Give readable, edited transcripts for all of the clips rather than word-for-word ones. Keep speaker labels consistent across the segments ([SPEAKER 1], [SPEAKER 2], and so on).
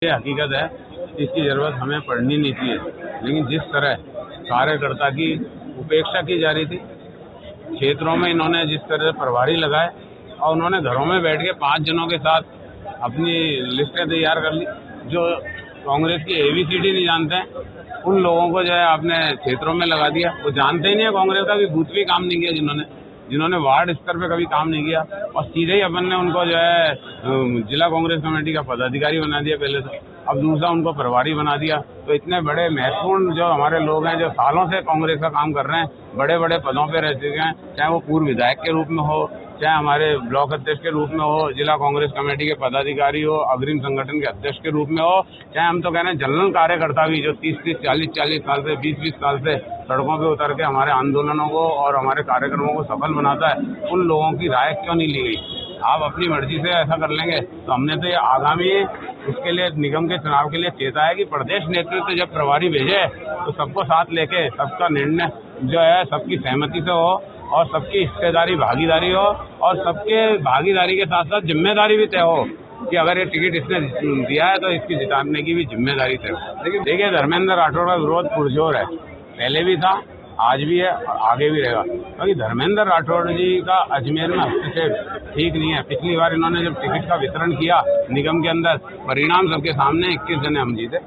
[SPEAKER 1] ये हकीकत है, इसकी ज़रूरत हमें पड़नी नहीं चाहिए, लेकिन जिस तरह कार्यकर्ता की उपेक्षा की जा रही थी, क्षेत्रों में इन्होंने जिस तरह से प्रभारी लगाए और उन्होंने घरों में बैठ के 5 जनों के साथ अपनी लिस्टें तैयार कर ली। जो कांग्रेस की एबीसीडी नहीं जानते हैं, उन लोगों को जो है आपने क्षेत्रों में लगा दिया। वो जानते ही नहीं है कांग्रेस का भी बूथ भी काम नहीं किया, जिन्होंने वार्ड स्तर पे कभी काम नहीं किया, और सीधे ही अपन ने उनको जो है जिला कांग्रेस कमेटी का पदाधिकारी बना दिया पहले से, अब दूसरा उनको प्रभारी बना दिया। तो इतने बड़े महत्वपूर्ण जो हमारे लोग हैं, जो सालों से कांग्रेस का काम कर रहे हैं, बड़े बड़े पदों पे रह चुके हैं, चाहे वो पूर्व विधायक के रूप में हो, चाहे हमारे ब्लॉक अध्यक्ष के रूप में हो, जिला कांग्रेस कमेटी के पदाधिकारी हो, अग्रिम संगठन के अध्यक्ष के रूप में हो, चाहे हम तो कह रहे हैं जनरल कार्यकर्ता भी जो 30-30, 40-40 साल से 20-20 साल से सड़कों पे उतर के हमारे आंदोलनों को और हमारे कार्यक्रमों को सफल बनाता है, उन लोगों की राय क्यों नहीं ली गई? आप अपनी मर्जी से ऐसा कर लेंगे तो हमने तो ये आगामी उसके लिए निगम के चुनाव के लिए चेता है कि प्रदेश नेतृत्व जब प्रभारी भेजे तो सबको साथ लेके सबका निर्णय जो है सबकी सहमति से हो और सबकी हिस्सेदारी भागीदारी हो और सबके भागीदारी के साथ साथ जिम्मेदारी भी तय हो कि अगर ये टिकट इसने दिया है तो इसकी जिताने की भी जिम्मेदारी तय हो। लेकिन देखिए, धर्मेंद्र राठौड़ का विरोध पुरजोर है, पहले भी था, आज भी है और आगे भी रहेगा, क्योंकि धर्मेंद्र राठौड़ जी का अजमेर में हस्तक्षेप ठीक नहीं है। पिछली बार इन्होंने जब टिकट का वितरण किया निगम के अंदर, परिणाम सबके सामने 21 जने हम जीते,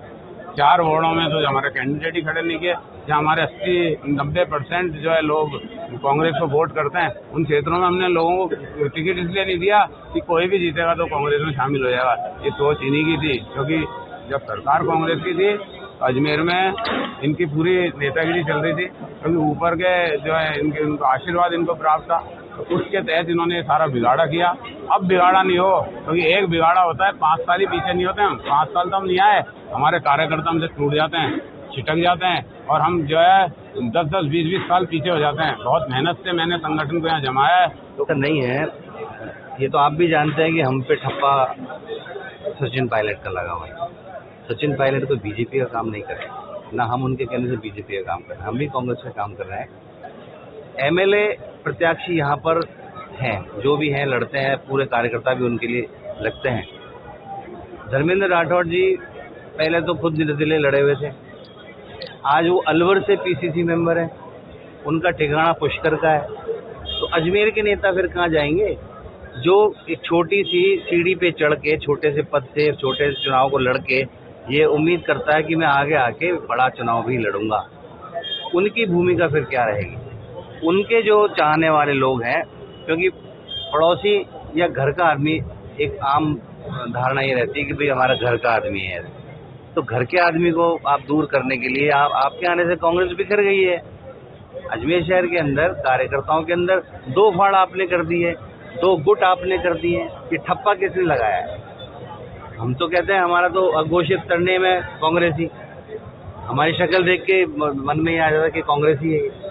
[SPEAKER 1] 4 वार्डों में तो हमारे कैंडिडेट ही खड़े नहीं किए। जहाँ हमारे 80-90% जो है लोग कांग्रेस को वोट करते हैं, उन क्षेत्रों में हमने लोगों को टिकट इसलिए नहीं दिया कि कोई भी जीतेगा तो कांग्रेस में शामिल हो जाएगा। ये सोच इन्हीं की थी, क्योंकि जब सरकार कांग्रेस की थी अजमेर में इनकी पूरी नेतागिरी चल रही थी, क्योंकि ऊपर के जो है इनको आशीर्वाद इनको प्राप्त था, तो उसके तहत इन्होंने ये सारा बिगाड़ा किया। अब बिगाड़ा नहीं हो, क्योंकि एक बिगाड़ा होता है, 5 साल ही पीछे नहीं होते हैं। 5 साल तो हम नहीं आए, हमारे कार्यकर्ता हमसे टूट जाते हैं, छिटक जाते हैं और हम जो है 10-10, 20-20 साल पीछे हो जाते हैं। बहुत मेहनत से मैंने संगठन को यहाँ जमाया है।
[SPEAKER 2] तो नहीं है, ये तो आप भी जानते हैं कि हम पे ठप्पा सचिन पायलट का लगा हुआ है। सचिन पायलट तो बीजेपी का काम नहीं कर रहे, ना हम उनके कहने से बीजेपी का काम कर रहे हैं, हम भी कांग्रेस का काम कर रहे हैं। एमएलए प्रत्याशी यहाँ पर हैं, जो भी हैं लड़ते हैं, पूरे कार्यकर्ता भी उनके लिए लगते हैं। धर्मेंद्र राठौड़ जी पहले तो खुद निर्दलीय लड़े हुए थे, आज वो अलवर से पीसीसी मेंबर हैं, उनका ठिकाना पुष्कर का है, तो अजमेर के नेता फिर कहाँ जाएंगे? जो एक छोटी सी सीढ़ी पे चढ़ के छोटे से पद से छोटे से चुनाव को लड़के ये उम्मीद करता है कि मैं आगे आके बड़ा चुनाव भी लड़ूंगा, उनकी भूमिका फिर क्या रहेगी? उनके जो चाहने वाले लोग हैं, क्योंकि पड़ोसी या घर का आदमी, एक आम धारणा ये रहती है कि भाई हमारा घर का आदमी है, तो घर के आदमी को आप दूर करने के लिए आपके आने से कांग्रेस बिखर गई है। अजमेर शहर के अंदर कार्यकर्ताओं के अंदर 2 फाड़ आपने कर दिए, 2 गुट आपने कर दिए। ये ठप्पा किसने लगाया है? हम तो कहते हैं हमारा तो अघोषित करने में कांग्रेस ही, हमारी शक्ल देख के मन में ये आ जाता है कि कांग्रेस ही है।